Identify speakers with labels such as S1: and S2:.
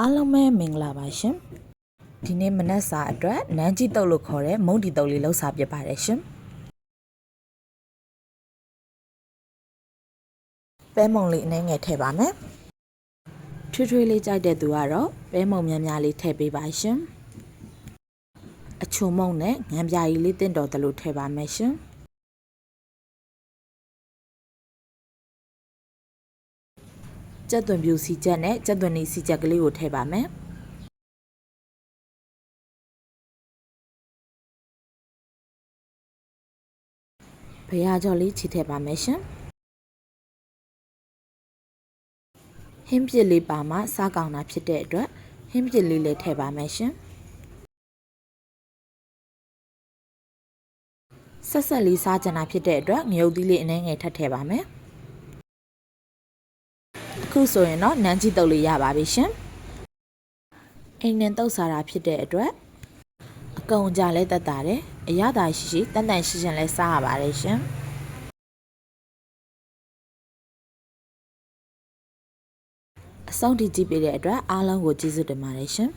S1: အားလုံးပဲမင်္ဂလာပါရှင်ဒီနေ့မနက်စာအတွက်နန်းကြီးတုပ်လို့ခေါ်တဲ့မုန့်တီတုပ်လေးလှုပ်စာပြပါတယ်ရှင်ပဲမုံလေးအနည်းငယ်ထည့်ပါမယ်ထွေးထွေးလေးကြိုက်တဲ့သူကတော့ပဲမုံများများလေးထည့်ပေးပါရှင်အချုံမုံနဲ့ငံပြာကြီးလေးတင့်တော်တယ်လို့ထည့်ပါမယ်ရှင်ကြက်သွန်ပြူစီချက်နဲ့ကြက်သွန်နီစီချက်ကလေးကိုထည့်ပါမယ်ဘရာကြော်လေးချီထည့်ပါမယ်ရှင်ဟင်းပြစ်လေးပါမှစားကောင်းတာဖြစ်တဲ့အတွက်ဟင်းပြစ်လေးလည်းထည့်ပါမယ်ရှင်ဆက်ဆက်လေးစားကြတာဖြစ်တဲ့အတွက်ငရုတ်သီးလေးအနည်းငယ်ထပ်ထည့်ပါမယ်အခုဆိုရင်တော့နန်းကြီးတုပ်လေးရပါပြီရှင်အိမ်နဲ့တုပ်စားတာဖြစ်တဲ့အတွက်အကုန်ကြလဲတက်တာတယ်အရသာရှိရှိတန်တန်ရှိရှင်လဲစားရပါတယ်ရှင်အဆုံးထိကြည့်ပေးတဲ့အတွက်အားလုံးကိုကျေးဇူးတင်ပါတယ်ရှင်